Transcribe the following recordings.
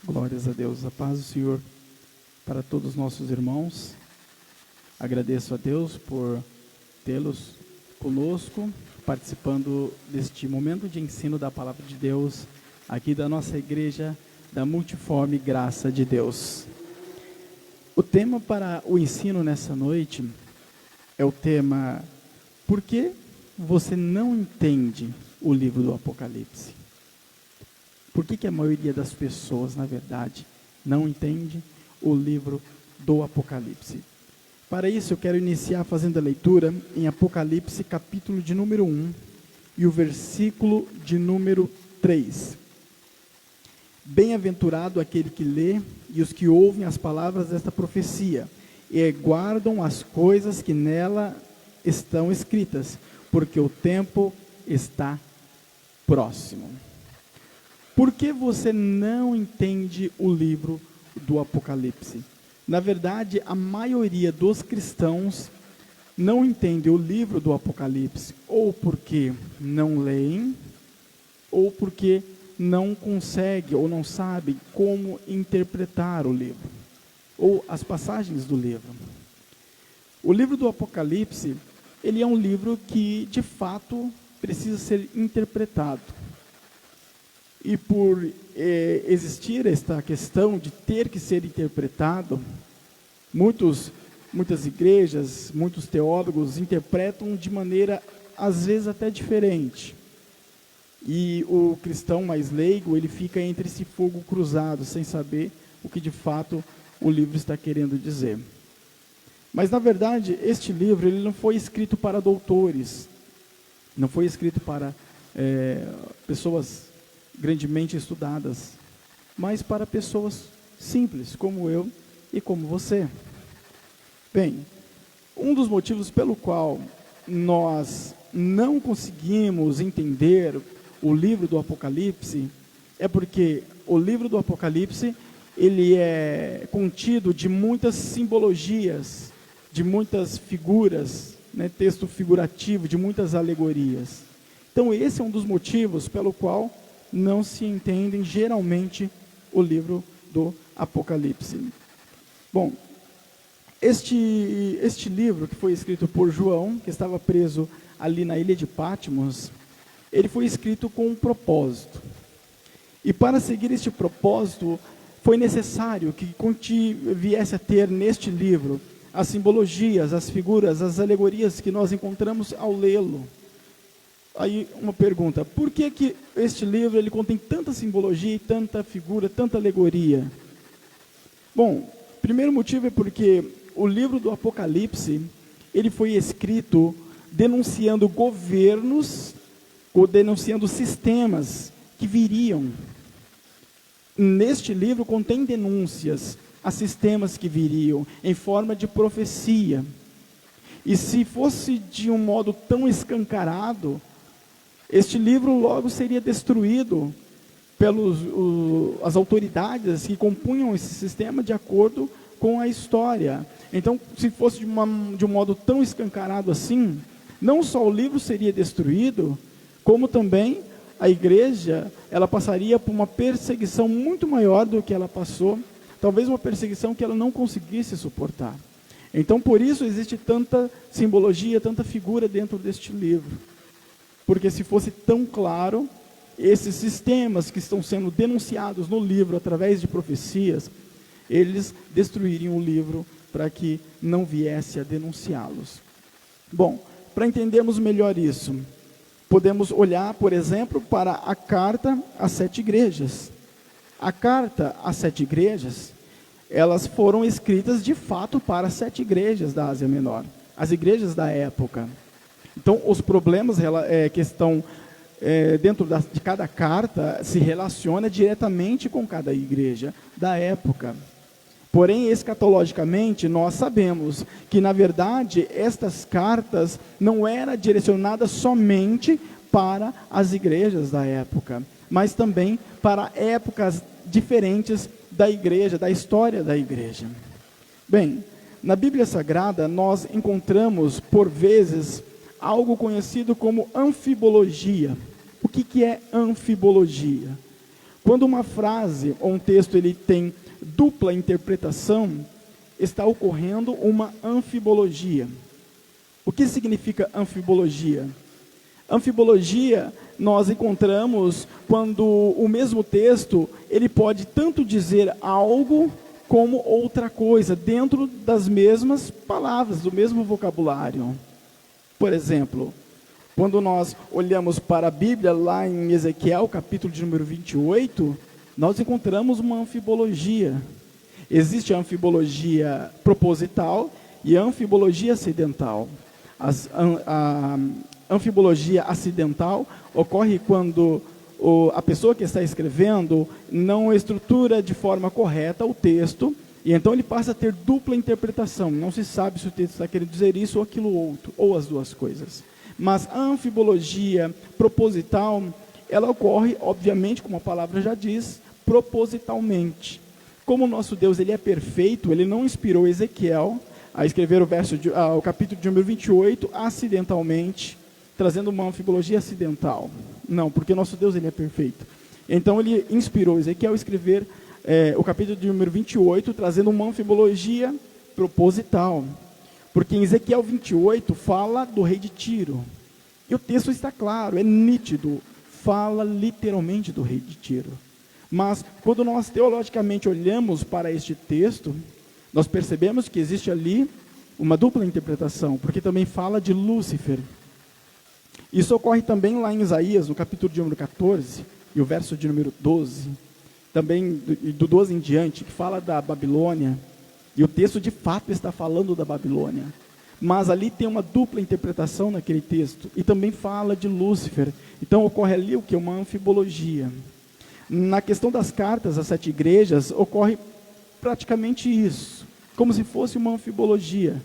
Glórias a Deus, a paz do Senhor para todos os nossos irmãos. Agradeço a Deus por tê-los conosco, participando deste momento de ensino da Palavra de Deus, aqui da nossa igreja, da Multiforme Graça de Deus. O tema para o ensino nessa noite é o tema: por que você não entende o livro do Apocalipse? Por que a maioria das pessoas, na verdade, não entende o livro do Apocalipse? Para isso, eu quero iniciar fazendo a leitura em Apocalipse, capítulo de número 1, e o versículo de número 3. Bem-aventurado aquele que lê e os que ouvem as palavras desta profecia, e guardam as coisas que nela estão escritas, porque o tempo está próximo. Por que você não entende o livro do Apocalipse? Na verdade, a maioria dos cristãos não entende o livro do Apocalipse, ou porque não leem, ou porque não consegue ou não sabe como interpretar o livro, ou as passagens do livro. O livro do Apocalipse, ele é um livro que, de fato, precisa ser interpretado. E por existir esta questão de ter que ser interpretado, muitas igrejas, muitos teólogos interpretam de maneira, às vezes, até diferente. E o cristão mais leigo, ele fica entre esse fogo cruzado, sem saber o que de fato o livro está querendo dizer. Mas, na verdade, este livro ele não foi escrito para doutores, não foi escrito para pessoas grandemente estudadas, mas para pessoas simples, como eu e como você. Bem, um dos motivos pelo qual nós não conseguimos entender o livro do Apocalipse é porque o livro do Apocalipse, ele é contido de muitas simbologias, de muitas figuras, texto figurativo, de muitas alegorias. Então esse é um dos motivos pelo qual não se entendem geralmente o livro do Apocalipse. Bom, este livro que foi escrito por João, que estava preso ali na ilha de Patmos, ele foi escrito com um propósito. E para seguir este propósito, foi necessário que viesse a ter neste livro as simbologias, as figuras, as alegorias que nós encontramos ao lê-lo. Aí uma pergunta: por que este livro ele contém tanta simbologia, tanta figura, tanta alegoria? Bom, primeiro motivo é porque o livro do Apocalipse, ele foi escrito denunciando governos, ou denunciando sistemas que viriam. Neste livro contém denúncias a sistemas que viriam, em forma de profecia. E se fosse de um modo tão escancarado, este livro logo seria destruído pelas as autoridades que compunham esse sistema de acordo com a história. Então, se fosse de um modo tão escancarado assim, não só o livro seria destruído, como também a igreja, ela passaria por uma perseguição muito maior do que ela passou, talvez uma perseguição que ela não conseguisse suportar. Então, por isso existe tanta simbologia, tanta figura dentro deste livro. Porque se fosse tão claro, esses sistemas que estão sendo denunciados no livro através de profecias, eles destruiriam o livro para que não viesse a denunciá-los. Bom, para entendermos melhor isso, podemos olhar, por exemplo, para a carta às 7 igrejas. A carta às 7 igrejas, elas foram escritas de fato para 7 igrejas da Ásia Menor, as igrejas da época. Então, os problemas que estão dentro de cada carta se relaciona diretamente com cada igreja da época. Porém, escatologicamente, nós sabemos que, na verdade, estas cartas não eram direcionadas somente para as igrejas da época, mas também para épocas diferentes da igreja, da história da igreja. Bem, na Bíblia Sagrada, nós encontramos, por vezes, algo conhecido como anfibologia. O que é anfibologia? Quando uma frase ou um texto ele tem dupla interpretação, está ocorrendo uma anfibologia. O que significa anfibologia? Anfibologia nós encontramos quando o mesmo texto ele pode tanto dizer algo como outra coisa, dentro das mesmas palavras, do mesmo vocabulário. Por exemplo, quando nós olhamos para a Bíblia, lá em Ezequiel, capítulo de número 28, nós encontramos uma anfibologia. Existe a anfibologia proposital e a anfibologia acidental. A anfibologia acidental ocorre quando a pessoa que está escrevendo não estrutura de forma correta o texto, e então ele passa a ter dupla interpretação. Não se sabe se o texto está querendo dizer isso ou aquilo outro, ou as duas coisas. Mas a anfibologia proposital, ela ocorre, obviamente, como a palavra já diz, propositalmente. Como o nosso Deus ele é perfeito, ele não inspirou Ezequiel a escrever o capítulo de número 28 acidentalmente, trazendo uma anfibologia acidental. Não, porque nosso Deus ele é perfeito. Então ele inspirou Ezequiel a escrever o capítulo de número 28, trazendo uma anfibologia proposital. Porque em Ezequiel 28 fala do rei de Tiro. E o texto está claro, é nítido, fala literalmente do rei de Tiro. Mas quando nós teologicamente olhamos para este texto, nós percebemos que existe ali uma dupla interpretação, porque também fala de Lúcifer. Isso ocorre também lá em Isaías, no capítulo de número 14, e o verso de número 12, também do 12 em diante, que fala da Babilônia, e o texto de fato está falando da Babilônia. Mas ali tem uma dupla interpretação naquele texto, e também fala de Lúcifer. Então ocorre ali o que? Uma anfibologia. Na questão das cartas às 7 igrejas, ocorre praticamente isso, como se fosse uma anfibologia.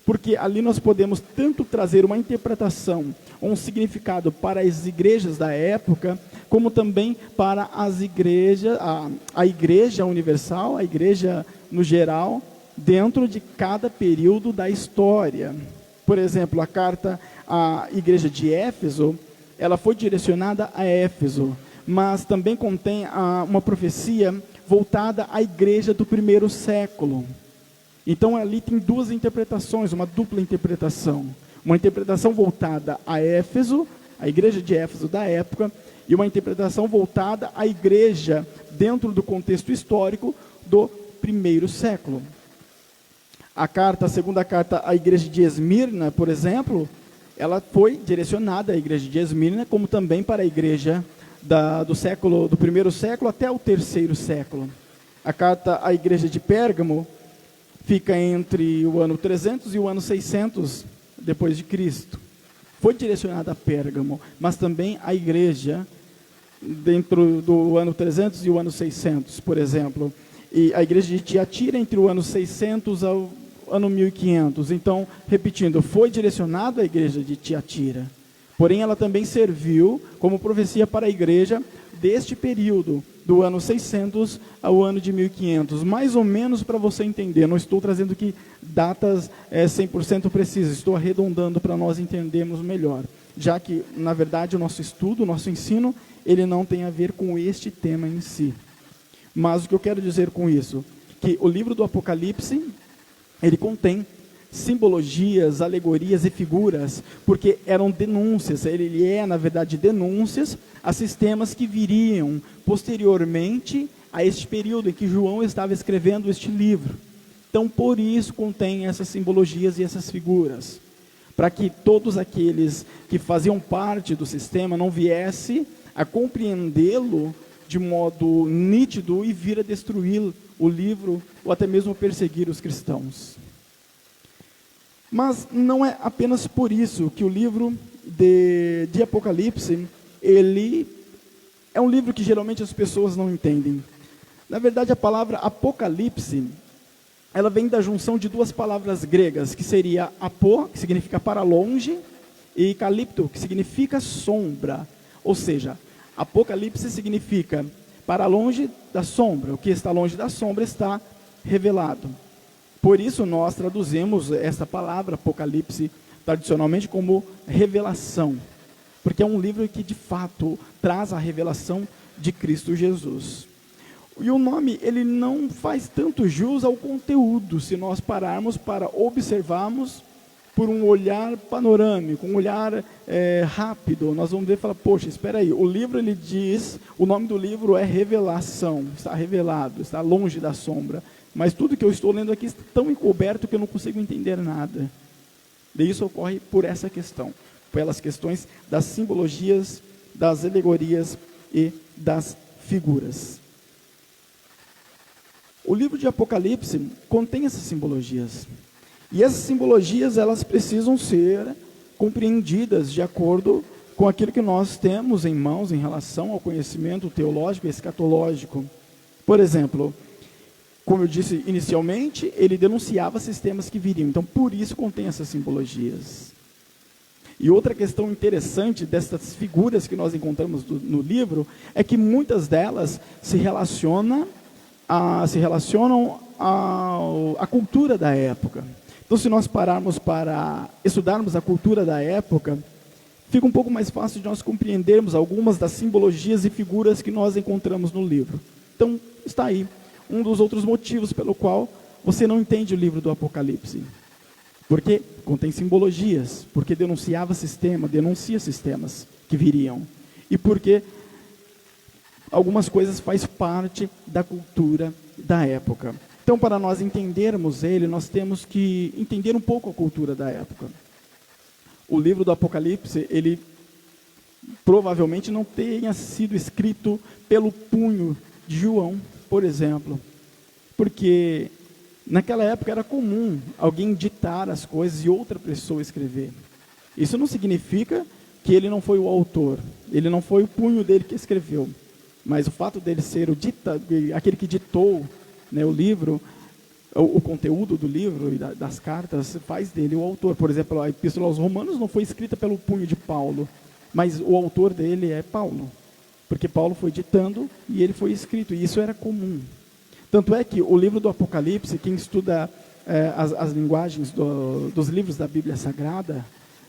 Porque ali nós podemos tanto trazer uma interpretação, um significado para as igrejas da época, como também para as igrejas, a igreja universal, a igreja no geral, dentro de cada período da história. Por exemplo, a carta à igreja de Éfeso, ela foi direcionada a Éfeso, mas também contém uma profecia voltada à igreja do primeiro século. Então ali tem duas interpretações, uma dupla interpretação. Uma interpretação voltada a Éfeso, a igreja de Éfeso da época, e uma interpretação voltada à igreja dentro do contexto histórico do primeiro século. A segunda carta à igreja de Esmirna, por exemplo, ela foi direcionada à igreja de Esmirna, como também para a igreja do primeiro século até o terceiro século. A carta à igreja de Pérgamo fica entre o ano 300 e o ano 600 depois de Cristo. Foi direcionada a Pérgamo, mas também à igreja dentro do ano 300 e o ano 600, por exemplo. E a igreja de Tiatira entre o ano 600 ao ano 1500. Então, repetindo, foi direcionada à igreja de Tiatira. Porém, ela também serviu como profecia para a igreja deste período, do ano 600 ao ano de 1500. Mais ou menos para você entender, não estou trazendo aqui datas 100% precisas, estou arredondando para nós entendermos melhor. Já que, na verdade, o nosso estudo, o nosso ensino, ele não tem a ver com este tema em si. Mas o que eu quero dizer com isso? Que o livro do Apocalipse, ele contém simbologias, alegorias e figuras, porque eram denúncias, ele é, na verdade, denúncias a sistemas que viriam posteriormente a este período em que João estava escrevendo este livro. Então, por isso, contém essas simbologias e essas figuras, para que todos aqueles que faziam parte do sistema não viessem a compreendê-lo de modo nítido e vir a destruir o livro, ou até mesmo perseguir os cristãos. Mas não é apenas por isso que o livro de Apocalipse, ele é um livro que geralmente as pessoas não entendem. Na verdade, a palavra Apocalipse, ela vem da junção de duas palavras gregas, que seria apo, que significa para longe, e calipto, que significa sombra. Ou seja, Apocalipse significa para longe da sombra. O que está longe da sombra está revelado. Por isso nós traduzimos essa palavra Apocalipse tradicionalmente como revelação, porque é um livro que de fato traz a revelação de Cristo Jesus. E o nome, ele não faz tanto jus ao conteúdo, se nós pararmos para observarmos por um olhar panorâmico, um olhar rápido. Nós vamos ver e falar, poxa, espera aí, o livro, ele diz, o nome do livro é Revelação, está revelado, está longe da sombra. Mas tudo que eu estou lendo aqui está tão encoberto que eu não consigo entender nada. E isso ocorre por essa questão, pelas questões das simbologias, das alegorias e das figuras. O livro de Apocalipse contém essas simbologias. E essas simbologias, elas precisam ser compreendidas de acordo com aquilo que nós temos em mãos em relação ao conhecimento teológico e escatológico. Por exemplo, como eu disse inicialmente, ele denunciava sistemas que viriam. Então, por isso contém essas simbologias. E outra questão interessante dessas figuras que nós encontramos no livro é que muitas delas se relacionam à cultura da época. Então, se nós pararmos para estudarmos a cultura da época, fica um pouco mais fácil de nós compreendermos algumas das simbologias e figuras que nós encontramos no livro. Então, está aí um dos outros motivos pelo qual você não entende o livro do Apocalipse. Porque contém simbologias, porque denuncia sistemas que viriam. E porque algumas coisas faz parte da cultura da época. Então, para nós entendermos ele, nós temos que entender um pouco a cultura da época. O livro do Apocalipse, ele provavelmente não tenha sido escrito pelo punho de João, por exemplo. Porque naquela época era comum alguém ditar as coisas e outra pessoa escrever. Isso não significa que ele não foi o autor, ele não foi o punho dele que escreveu. Mas o fato dele ser aquele que ditou, né, o livro, o conteúdo do livro e das cartas, faz dele o autor. Por exemplo, a Epístola aos Romanos não foi escrita pelo punho de Paulo, mas o autor dele é Paulo. Porque Paulo foi ditando e ele foi escrito, e isso era comum. Tanto é que o livro do Apocalipse, quem estuda as linguagens dos livros da Bíblia Sagrada,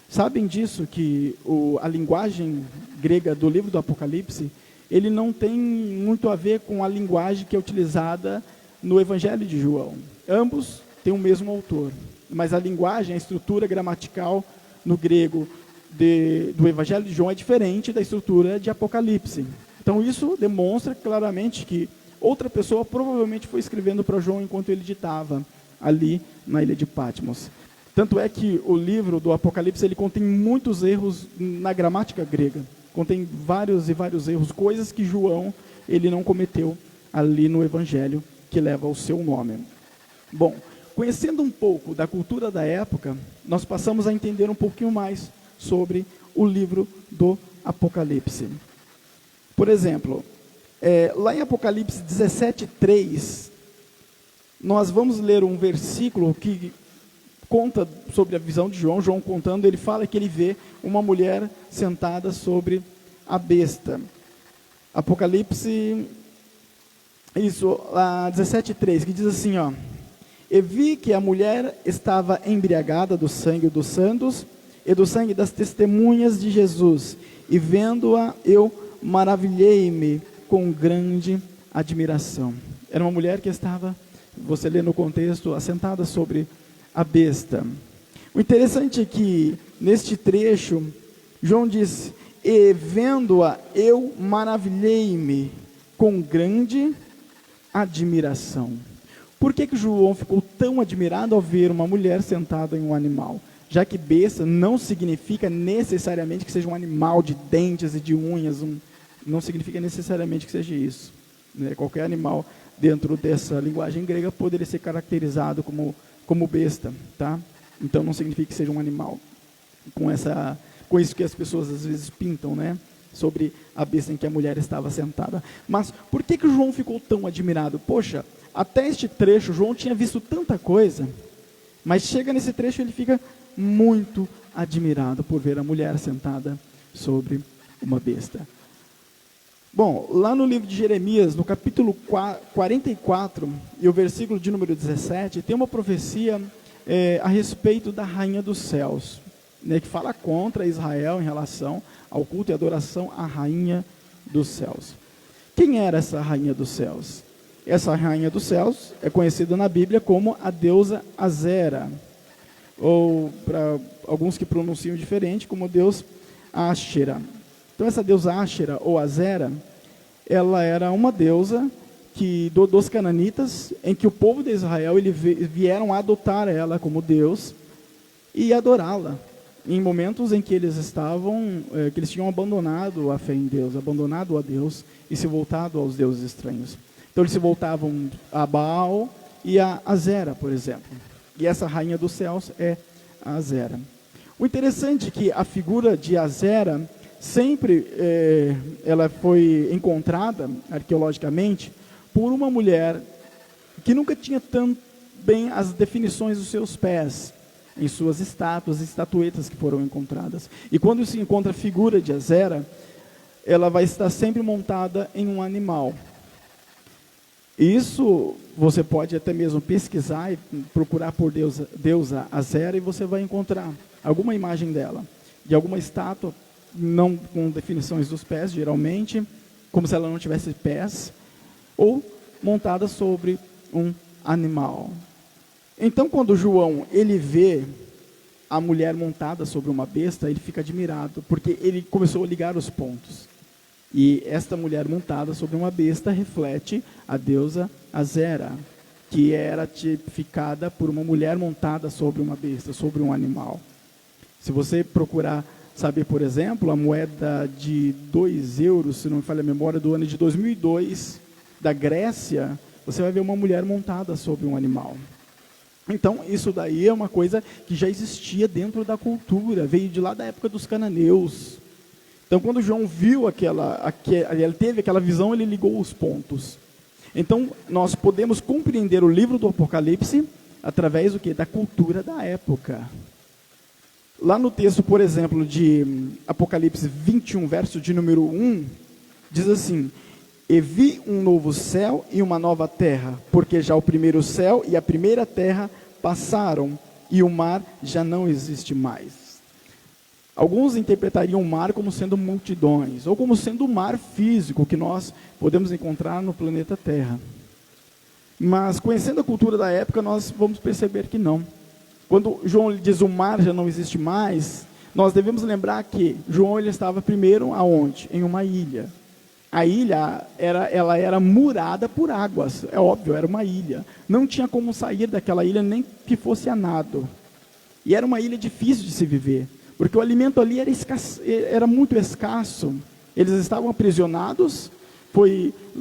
sabem disso, que a linguagem grega do livro do Apocalipse, ele não tem muito a ver com a linguagem que é utilizada no Evangelho de João. Ambos têm o mesmo autor, mas a linguagem, a estrutura gramatical no grego do Evangelho de João é diferente da estrutura de Apocalipse. Então isso demonstra claramente que outra pessoa provavelmente foi escrevendo para João enquanto ele ditava ali na ilha de Patmos. Tanto é que o livro do Apocalipse, ele contém muitos erros na gramática grega. Contém vários e vários erros, coisas que João ele não cometeu ali no Evangelho que leva o seu nome. Bom, conhecendo um pouco da cultura da época, nós passamos a entender um pouquinho mais sobre o livro do Apocalipse. Por exemplo, lá em Apocalipse 17:3, nós vamos ler um versículo que conta sobre a visão de João. João contando, ele fala que ele vê uma mulher sentada sobre a besta. Apocalipse, isso, 17:3, que diz assim, ó: E vi que a mulher estava embriagada do sangue dos santos e do sangue das testemunhas de Jesus, e vendo-a eu maravilhei-me com grande admiração. Era uma mulher que estava, você lê no contexto, assentada sobre a besta. O interessante é que, neste trecho, João diz: E vendo-a eu maravilhei-me com grande admiração. Por que João ficou tão admirado ao ver uma mulher sentada em um animal? Já que besta não significa necessariamente que seja um animal de dentes e de unhas, não significa necessariamente que seja isso. Né? Qualquer animal dentro dessa linguagem grega poderia ser caracterizado como besta, tá? Então não significa que seja um animal. Com isso que as pessoas às vezes pintam, né? Sobre a besta em que a mulher estava sentada. Mas por que João ficou tão admirado? Poxa, até este trecho João tinha visto tanta coisa, mas chega nesse trecho ele fica muito admirado por ver a mulher sentada sobre uma besta. Bom, lá no livro de Jeremias, no capítulo 44, e o versículo de número 17, tem uma profecia a respeito da rainha dos céus, né, que fala contra Israel em relação ao culto e adoração à rainha dos céus. Quem era essa rainha dos céus? Essa rainha dos céus é conhecida na Bíblia como a deusa Azera, ou para alguns que pronunciam diferente, como Deus Áshera. Então essa deusa Áshera ou Azera, ela era uma deusa dos cananitas, em que o povo de Israel vieram adotar ela como Deus e adorá-la, em momentos em que eles que eles tinham abandonado a fé em Deus, abandonado a Deus e se voltado aos deuses estranhos. Então eles se voltavam a Baal e a Azera, por exemplo. E essa rainha dos céus é a Azera. O interessante é que a figura de Azera sempre ela foi encontrada arqueologicamente por uma mulher que nunca tinha tão bem as definições dos seus pés em suas estátuas e estatuetas que foram encontradas. E quando se encontra a figura de Azera, ela vai estar sempre montada em um animal. Isso você pode até mesmo pesquisar e procurar por deusa Azera, e você vai encontrar alguma imagem dela, de alguma estátua, não com definições dos pés, geralmente, como se ela não tivesse pés, ou montada sobre um animal. Então, quando João ele vê a mulher montada sobre uma besta, ele fica admirado, porque ele começou a ligar os pontos. E esta mulher montada sobre uma besta reflete a deusa Azera, que era tipificada por uma mulher montada sobre uma besta, sobre um animal. Se você procurar saber, por exemplo, a moeda de 2 euros, se não me falha a memória, do ano de 2002, da Grécia, você vai ver uma mulher montada sobre um animal. Então, isso daí é uma coisa que já existia dentro da cultura, veio de lá da época dos cananeus. Então, quando João viu ele teve aquela visão, ele ligou os pontos. Então, nós podemos compreender o livro do Apocalipse através do quê? Da cultura da época. Lá no texto, por exemplo, de Apocalipse 21, verso de número 1, diz assim: E vi um novo céu e uma nova terra, porque já o primeiro céu e a primeira terra passaram, e o mar já não existe mais. Alguns interpretariam o mar como sendo multidões, ou como sendo o mar físico que nós podemos encontrar no planeta Terra. Mas, conhecendo a cultura da época, nós vamos perceber que não. Quando João diz o mar já não existe mais, nós devemos lembrar que João ele estava primeiro aonde? Em uma ilha. A ilha ela era murada por águas, é óbvio, era uma ilha. Não tinha como sair daquela ilha nem que fosse a nado. E era uma ilha difícil de se viver, porque o alimento ali era muito escasso. Eles estavam aprisionados,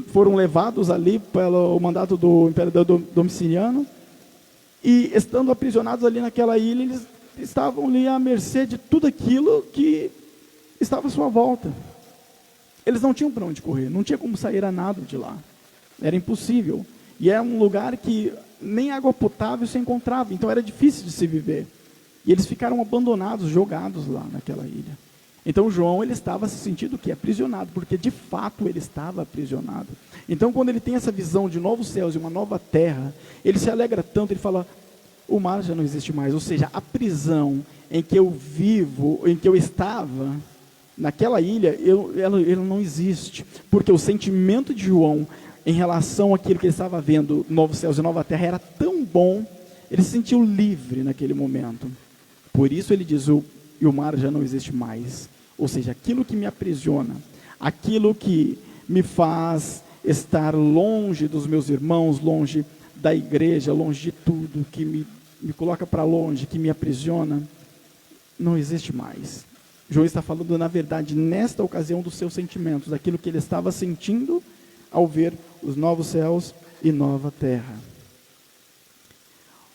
foram levados ali pelo mandato do imperador Domiciano, e estando aprisionados ali naquela ilha, eles estavam ali à mercê de tudo aquilo que estava à sua volta. Eles não tinham para onde correr, não tinha como sair a nado de lá. Era impossível. E era um lugar que nem água potável se encontrava, então era difícil de se viver. E eles ficaram abandonados, jogados lá naquela ilha. Então João ele estava se sentindo que aprisionado, porque de fato ele estava aprisionado. Então quando ele tem essa visão de novos céus e uma nova terra, ele se alegra tanto, ele fala: o mar já não existe mais. Ou seja, a prisão em que eu vivo, em que eu estava, naquela ilha, ele não existe. Porque o sentimento de João em relação àquilo que ele estava vendo, novos céus e nova terra, era tão bom, ele se sentiu livre naquele momento. Por isso ele diz: e o mar já não existe mais. Ou seja, aquilo que me aprisiona, aquilo que me faz estar longe dos meus irmãos, longe da igreja, longe de tudo, que me coloca para longe, que me aprisiona, não existe mais. João está falando, na verdade, nesta ocasião, dos seus sentimentos, daquilo que ele estava sentindo ao ver os novos céus e nova terra.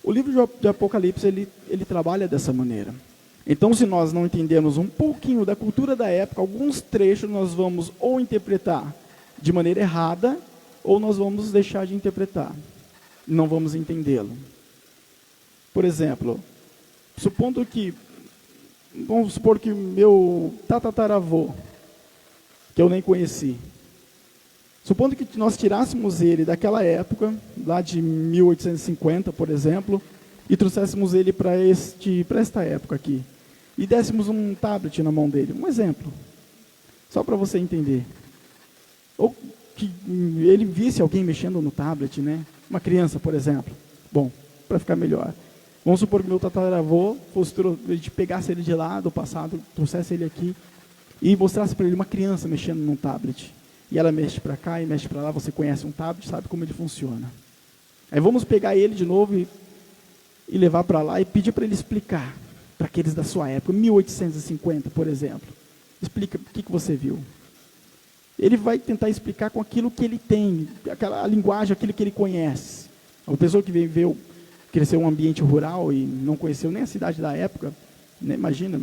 O livro de Apocalipse, ele trabalha dessa maneira. Então, se nós não entendermos um pouquinho da cultura da época, alguns trechos nós vamos ou interpretar de maneira errada, ou nós vamos deixar de interpretar. Não vamos entendê-lo. Por exemplo, vamos supor que meu tataravô, que eu nem conheci, supondo que nós tirássemos ele daquela época, lá de 1850, por exemplo, e trouxéssemos ele para esta época aqui, e dessemos um tablet na mão dele, um exemplo, só para você entender. Ou que ele visse alguém mexendo no tablet, né? Uma criança, por exemplo. Bom, para ficar melhor. Vamos supor que meu tataravô a gente pegasse ele de lá, do passado, trouxesse ele aqui e mostrasse para ele uma criança mexendo num tablet. E ela mexe para cá e mexe para lá, você conhece um tablet, sabe como ele funciona. Aí vamos pegar ele de novo e levar para lá e pedir para ele explicar para aqueles da sua época, 1850, por exemplo. Explica o que você viu. Ele vai tentar explicar com aquilo que ele tem, a linguagem, aquilo que ele conhece. Uma pessoa que cresceu em um ambiente rural e não conheceu nem a cidade da época, né? Imagina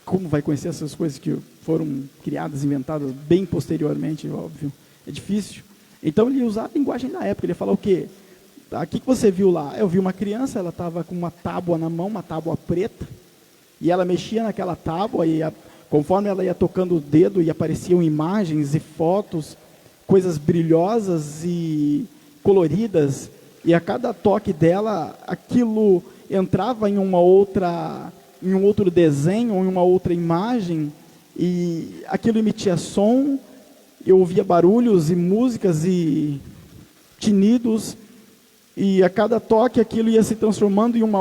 como vai conhecer essas coisas que foram criadas, inventadas bem posteriormente, óbvio. É difícil. Então ele ia usar a linguagem da época, ele ia falar o quê? O que você viu lá? Eu vi uma criança, ela estava com uma tábua na mão, uma tábua preta, e ela mexia naquela tábua, e conforme ela ia tocando o dedo, e apareciam imagens e fotos, coisas brilhosas e coloridas, e a cada toque dela, aquilo entrava em um outro desenho, em uma outra imagem, e aquilo emitia som, eu ouvia barulhos e músicas e tinidos, e a cada toque aquilo ia se transformando em um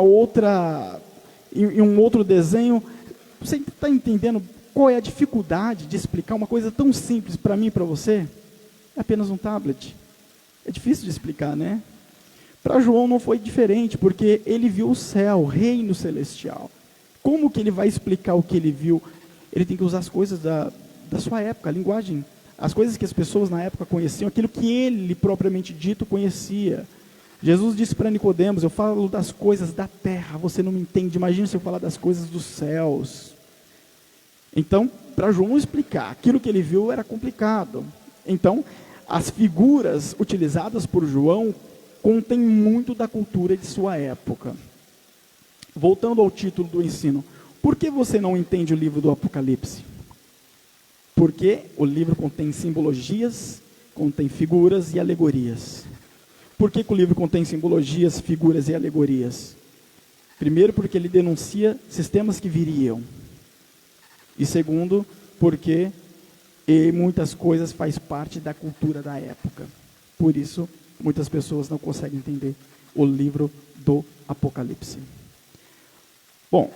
outro desenho. Você está entendendo qual é a dificuldade de explicar uma coisa tão simples para mim e para você? É apenas um tablet. É difícil de explicar, né? Para João não foi diferente, porque ele viu o céu, o reino celestial. Como que ele vai explicar o que ele viu? Ele tem que usar as coisas da sua época, a linguagem, as coisas que as pessoas na época conheciam, aquilo que ele, propriamente dito, conhecia. Jesus disse para Nicodemos, eu falo das coisas da terra, você não me entende, imagina se eu falar das coisas dos céus. Então, para João explicar, aquilo que ele viu era complicado. Então, as figuras utilizadas por João contêm muito da cultura de sua época. Voltando ao título do ensino, por que você não entende o livro do Apocalipse? Porque o livro contém simbologias, contém figuras e alegorias. Por que o livro contém simbologias, figuras e alegorias? Primeiro, porque ele denuncia sistemas que viriam. E segundo, porque muitas coisas faz parte da cultura da época. Por isso, muitas pessoas não conseguem entender o livro do Apocalipse. Bom,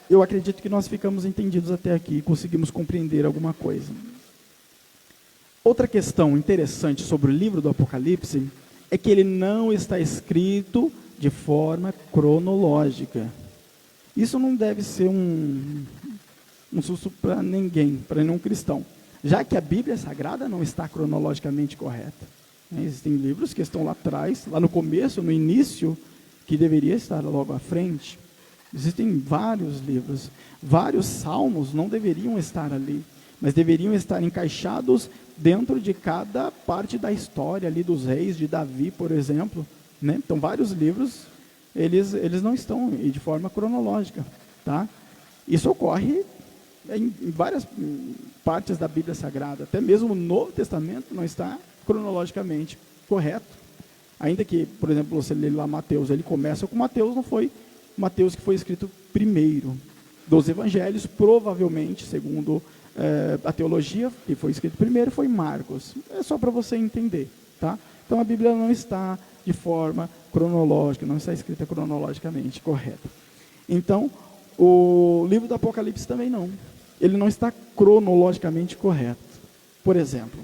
eu acredito que nós ficamos entendidos até aqui e conseguimos compreender alguma coisa. Outra questão interessante sobre o livro do Apocalipse é que ele não está escrito de forma cronológica. Isso não deve ser um susto para ninguém, para nenhum cristão, já que a Bíblia Sagrada não está cronologicamente correta. Existem livros que estão lá atrás, lá no começo, no início, que deveria estar logo à frente. Existem vários livros, vários salmos não deveriam estar ali, mas deveriam estar encaixados dentro de cada parte da história ali dos reis, de Davi, por exemplo, né? Então, vários livros, eles não estão de forma cronológica, tá? Isso ocorre em várias partes da Bíblia Sagrada, até mesmo o Novo Testamento não está cronologicamente correto. Ainda que, por exemplo, você lê lá Mateus, ele começa com Mateus, não foi Mateus que foi escrito primeiro. Dos evangelhos, provavelmente, segundo a teologia, que foi escrito primeiro, foi Marcos. É só para você entender, tá? Então a Bíblia não está de forma cronológica, não está escrita cronologicamente correta. Então, o livro do Apocalipse também não. Ele não está cronologicamente correto. Por exemplo,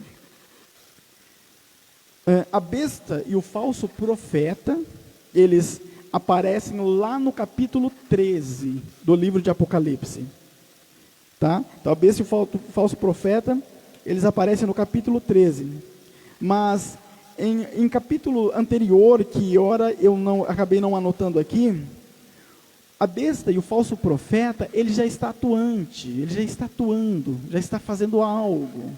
a besta e o falso profeta, eles aparecem lá no capítulo 13 do livro de Apocalipse. Tá? Então, a besta e o falso profeta, eles aparecem no capítulo 13. Mas, em capítulo anterior, que ora eu acabei não anotando aqui, a besta e o falso profeta, ele já está atuante, ele já está atuando, já está fazendo algo.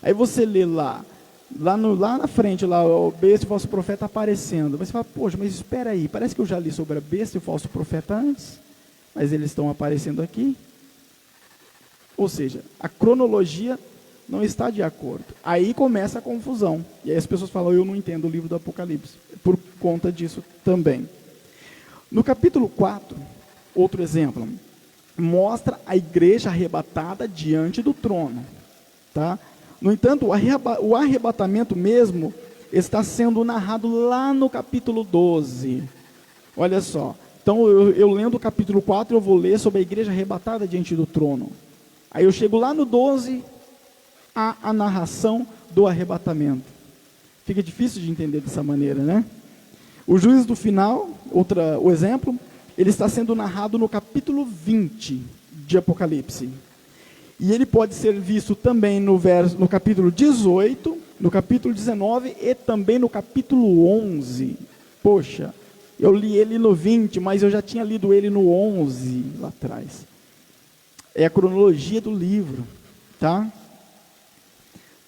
Aí você lê lá na frente, lá, o besta e o falso profeta aparecendo. Você fala, poxa, mas espera aí, parece que eu já li sobre a besta e o falso profeta antes, mas eles estão aparecendo aqui. Ou seja, a cronologia não está de acordo. Aí começa a confusão. E aí as pessoas falam, eu não entendo o livro do Apocalipse. Por conta disso também. No capítulo 4, outro exemplo, mostra a igreja arrebatada diante do trono. Tá? No entanto, o arrebatamento mesmo está sendo narrado lá no capítulo 12. Olha só. Então, eu lendo o capítulo 4, eu vou ler sobre a igreja arrebatada diante do trono. Aí eu chego lá no 12, a narração do arrebatamento. Fica difícil de entender dessa maneira, né? O juízo do final, o exemplo, ele está sendo narrado no capítulo 20 de Apocalipse. E ele pode ser visto também no capítulo 18, no capítulo 19 e também no capítulo 11. Poxa, eu li ele no 20, mas eu já tinha lido ele no 11 lá atrás. É a cronologia do livro, tá?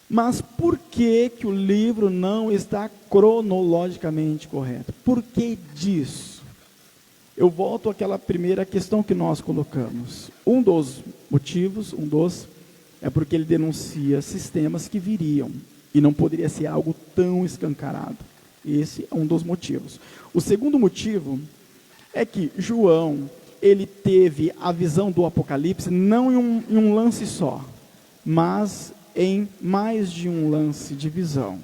Mas por que que o livro não está cronologicamente correto? Por que disso? Eu volto àquela primeira questão que nós colocamos. Um dos motivos, é porque ele denuncia sistemas que viriam, e não poderia ser algo tão escancarado. Esse é um dos motivos. O segundo motivo é que João, ele teve a visão do Apocalipse não em um lance só, mas em mais de um lance de visão.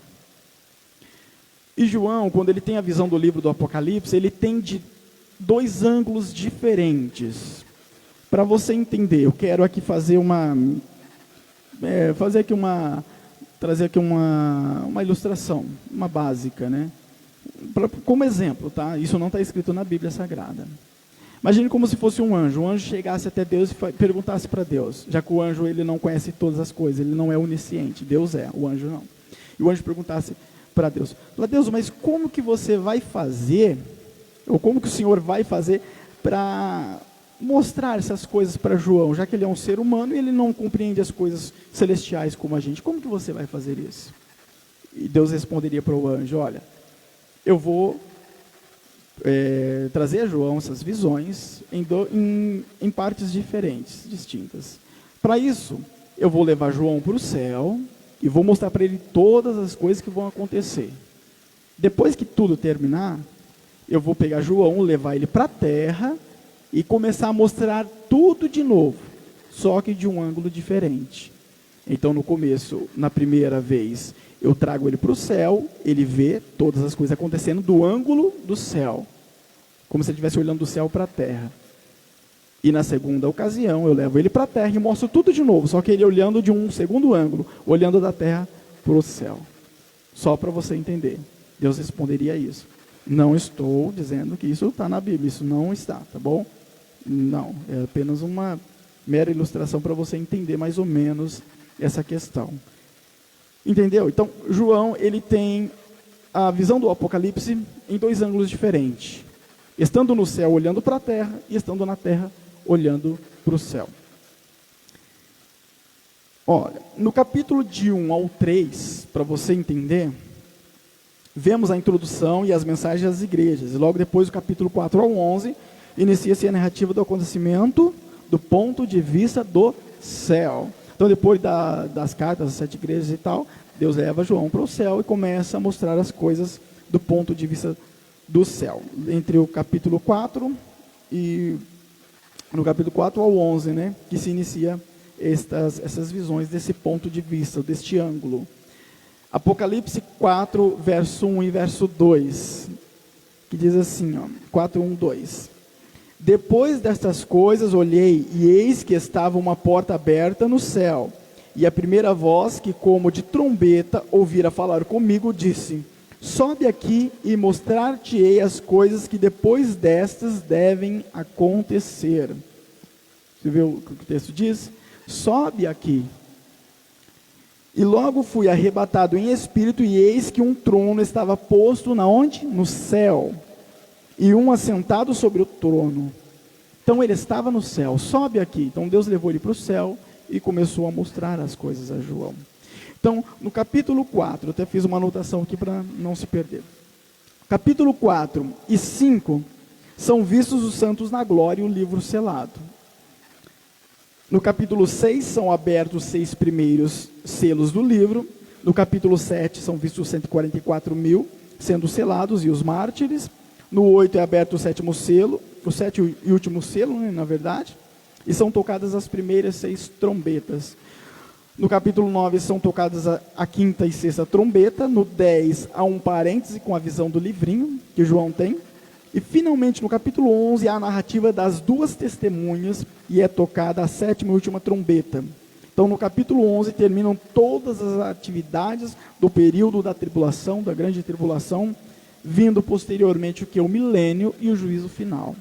E João, quando ele tem a visão do livro do Apocalipse, ele tem de dois ângulos diferentes. Para você entender, eu quero aqui trazer aqui uma ilustração, uma básica, né? Como exemplo, tá? Isso não está escrito na Bíblia Sagrada. Imagine como se fosse um anjo chegasse até Deus e perguntasse para Deus, já que o anjo ele não conhece todas as coisas, ele não é onisciente, Deus é, o anjo não. E o anjo perguntasse para Deus, mas como que você vai fazer, ou como que o Senhor vai fazer para mostrar essas coisas para João, já que ele é um ser humano e ele não compreende as coisas celestiais como a gente, como que você vai fazer isso? E Deus responderia para o anjo, olha, eu vou trazer a João essas visões em partes diferentes, distintas. Para isso, eu vou levar João para o céu e vou mostrar para ele todas as coisas que vão acontecer. Depois que tudo terminar, eu vou pegar João, levar ele para a terra e começar a mostrar tudo de novo, só que de um ângulo diferente. Então, no começo, na primeira vez, eu trago ele para o céu, ele vê todas as coisas acontecendo do ângulo do céu, como se ele estivesse olhando do céu para a terra. E na segunda ocasião, eu levo ele para a terra e mostro tudo de novo, só que ele olhando de um segundo ângulo, olhando da terra para o céu. Só para você entender. Deus responderia isso. Não estou dizendo que isso está na Bíblia, isso não está, tá bom? Não, é apenas uma mera ilustração para você entender mais ou menos essa questão. Entendeu? Então, João, ele tem a visão do Apocalipse em dois ângulos diferentes. Estando no céu, olhando para a terra, e estando na terra, olhando para o céu. Olha, no capítulo de 1 ao 3, para você entender, vemos a introdução e as mensagens das igrejas. E logo depois, do capítulo 4 ao 11, inicia-se a narrativa do acontecimento do ponto de vista do céu. Então, depois das cartas, das 7 igrejas e tal, Deus leva João para o céu e começa a mostrar as coisas do ponto de vista do céu. Entre o capítulo 4 e no capítulo 4 ao 11, né, que se inicia essas visões desse ponto de vista, deste ângulo. Apocalipse 4, verso 1 e verso 2, que diz assim, ó, 4, 1, 2. Depois destas coisas olhei, e eis que estava uma porta aberta no céu, e a primeira voz, que como de trombeta ouvira falar comigo, disse, sobe aqui e mostrar-te-ei as coisas que depois destas devem acontecer. Você viu o que o texto diz? Sobe aqui. E logo fui arrebatado em espírito, e eis que um trono estava posto na onde? No céu. E um assentado sobre o trono. Então ele estava no céu, sobe aqui. Então Deus levou ele para o céu e começou a mostrar as coisas a João. Então, no capítulo 4, eu até fiz uma anotação aqui para não se perder. Capítulo 4 e 5 são vistos os santos na glória e o livro selado. No capítulo 6 são abertos os 6 primeiros selos do livro. No capítulo 7 são vistos os 144.000 sendo selados e os mártires. No 8 é aberto o 7º selo, o 7º e último selo, né, na verdade. E são tocadas as primeiras 6 trombetas. No capítulo 9 são tocadas a quinta e sexta trombeta. No 10 há um parêntese com a visão do livrinho que João tem. E finalmente no capítulo 11 há a narrativa das duas testemunhas e é tocada a sétima e última trombeta. Então no capítulo 11 terminam todas as atividades do período da tribulação, da grande tribulação, vindo posteriormente o que? O milênio e o juízo final.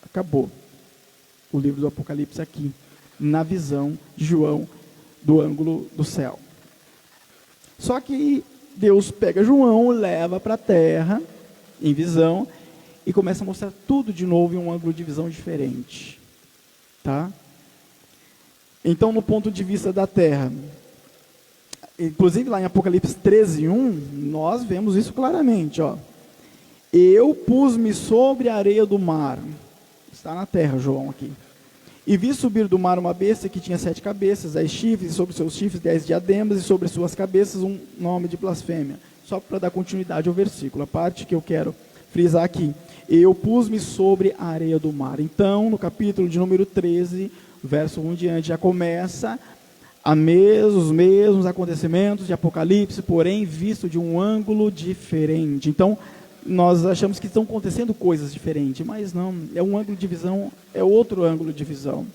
Acabou o livro do Apocalipse aqui, na visão de João, do ângulo do céu. Só que Deus pega João, leva para a terra, em visão, e começa a mostrar tudo de novo em um ângulo de visão diferente. Tá? Então, no ponto de vista da terra, inclusive lá em Apocalipse 13:1, nós vemos isso claramente. Ó. Eu pus-me sobre a areia do mar. Está na terra, João, aqui. E vi subir do mar uma besta que tinha 7 cabeças, 10 chifres, e sobre seus chifres 10 diademas, e sobre suas cabeças um nome de blasfêmia. Só para dar continuidade ao versículo, a parte que eu quero frisar aqui. Eu pus-me sobre a areia do mar. Então, no capítulo de número 13, verso 1 em diante, já começa os mesmos acontecimentos de Apocalipse, porém visto de um ângulo diferente. Então, nós achamos que estão acontecendo coisas diferentes, mas não, é um ângulo de visão, é outro ângulo de visão.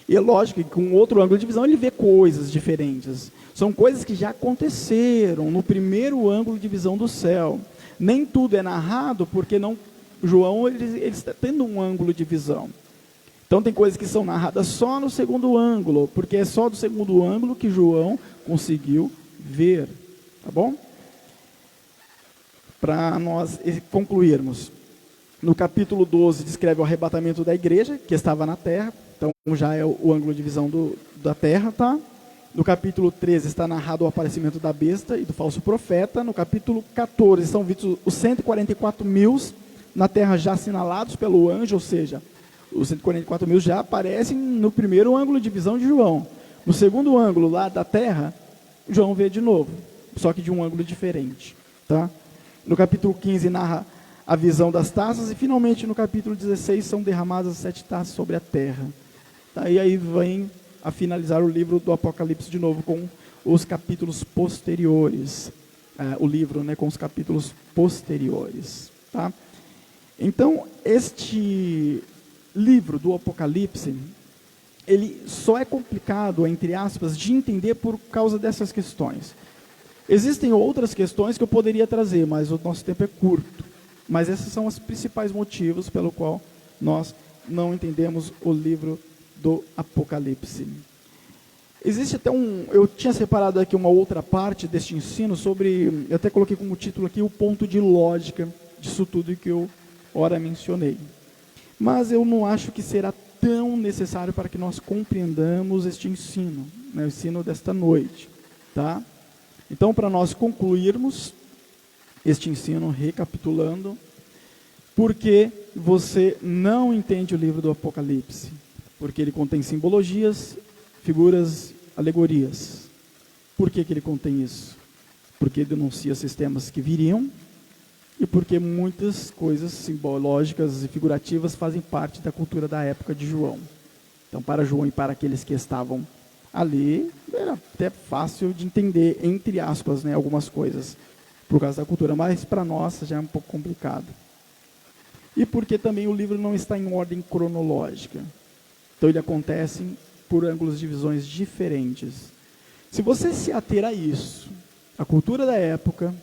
E é lógico que com outro ângulo de visão ele vê coisas diferentes. São coisas que já aconteceram no primeiro ângulo de visão do céu. Nem tudo é narrado, porque não, João ele está tendo um ângulo de visão. Então tem coisas que são narradas só no segundo ângulo, porque é só do segundo ângulo que João conseguiu ver. Tá bom? Para nós concluirmos, no capítulo 12 descreve o arrebatamento da igreja, que estava na terra, então já é o ângulo de visão da terra, tá? No capítulo 13 está narrado o aparecimento da besta e do falso profeta. No capítulo 14 são vistos os 144 mil na terra já assinalados pelo anjo, ou seja, os 144 mil já aparecem no primeiro ângulo de visão de João. No segundo ângulo lá da terra, João vê de novo, só que de um ângulo diferente, tá? No capítulo 15 narra a visão das taças e finalmente no capítulo 16 são derramadas as 7 taças sobre a terra. Tá? E aí vem a finalizar o livro do Apocalipse de novo com os capítulos posteriores. O livro, né, com os capítulos posteriores. Tá? Então, este livro do Apocalipse, ele só é complicado, entre aspas, de entender por causa dessas questões. Existem outras questões que eu poderia trazer, mas o nosso tempo é curto. Mas esses são os principais motivos pelo qual nós não entendemos o livro do Apocalipse. Existe até eu tinha separado aqui uma outra parte deste ensino sobre, eu até coloquei como título aqui, o ponto de lógica disso tudo que eu ora mencionei. Mas eu não acho que será tão necessário para que nós compreendamos este ensino, né, o ensino desta noite, tá? Então, para nós concluirmos este ensino, recapitulando, por que você não entende o livro do Apocalipse? Porque ele contém simbologias, figuras, alegorias. Por que ele contém isso? Porque denuncia sistemas que viriam e porque muitas coisas simbológicas e figurativas fazem parte da cultura da época de João. Então, para João e para aqueles que estavam ali, era até fácil de entender, entre aspas, né, algumas coisas, por causa da cultura, mas para nós já é um pouco complicado. E porque também o livro não está em ordem cronológica. Então ele acontece por ângulos de visões diferentes. Se você se ater a isso, a cultura da época,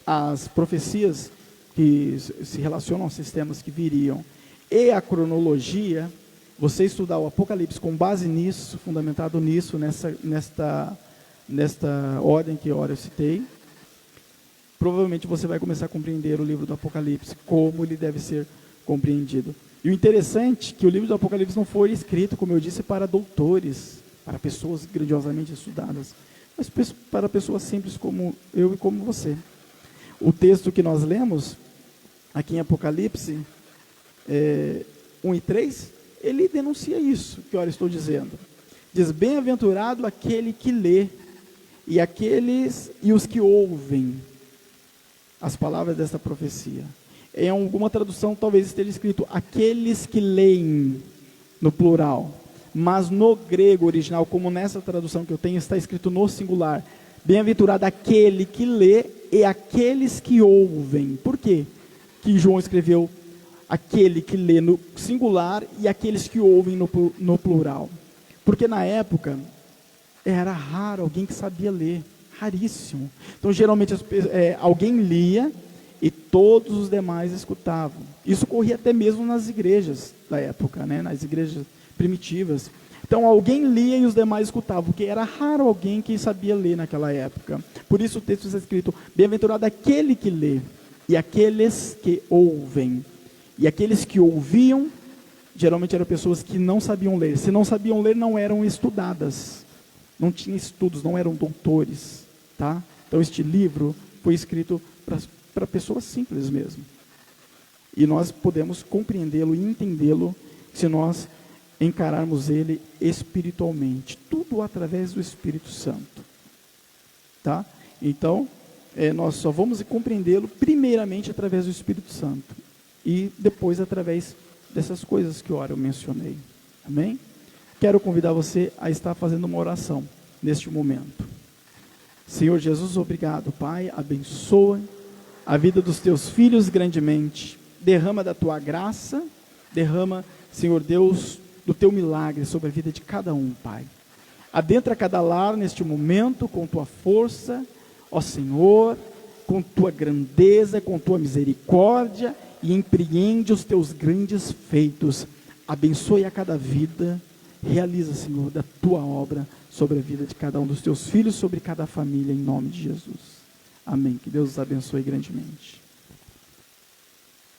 as profecias que se relacionam aos sistemas que viriam, e a cronologia, você estudar o Apocalipse com base nisso, fundamentado nisso, nesta ordem que eu citei, provavelmente você vai começar a compreender o livro do Apocalipse, como ele deve ser compreendido. E o interessante é que o livro do Apocalipse não foi escrito, como eu disse, para doutores, para pessoas grandiosamente estudadas, mas para pessoas simples como eu e como você. O texto que nós lemos, aqui em Apocalipse 1 e 3, ele denuncia isso, que eu estou dizendo. Diz, bem-aventurado aquele que lê, e os que ouvem as palavras desta profecia. Em alguma tradução talvez esteja escrito, aqueles que leem, no plural. mas no grego original, como nessa tradução que eu tenho, está escrito no singular. Bem-aventurado aquele que lê e aqueles que ouvem. Por quê que João escreveu aquele que lê no singular e aqueles que ouvem no plural? Porque na época era raro alguém que sabia ler, raríssimo. Então geralmente alguém lia e todos os demais escutavam. Isso ocorria até mesmo nas igrejas da época, né? Nas igrejas primitivas. Então alguém lia e os demais escutavam, porque era raro alguém que sabia ler naquela época. Por isso o texto está escrito: bem-aventurado aquele que lê e aqueles que ouvem. E aqueles que ouviam, geralmente eram pessoas que não sabiam ler. Se não sabiam ler, não eram estudadas. Não tinham estudos, não eram doutores. Tá? Então este livro foi escrito para pessoas simples mesmo. E nós podemos compreendê-lo e entendê-lo se nós encararmos ele espiritualmente. Tudo através do Espírito Santo. Tá? Então, nós só vamos compreendê-lo primeiramente através do Espírito Santo. E depois através dessas coisas que ora eu mencionei. Amém? Quero convidar você a estar fazendo uma oração neste momento. Senhor Jesus, obrigado, Pai. Abençoa a vida dos teus filhos grandemente. Derrama da tua graça. Derrama, Senhor Deus, do teu milagre sobre a vida de cada um, Pai. Adentra cada lar neste momento com tua força, ó Senhor, com tua grandeza, com tua misericórdia, e empreende os teus grandes feitos. Abençoe a cada vida, realiza, Senhor, da tua obra sobre a vida de cada um dos teus filhos, sobre cada família, em nome de Jesus. Amém. Que Deus os abençoe grandemente.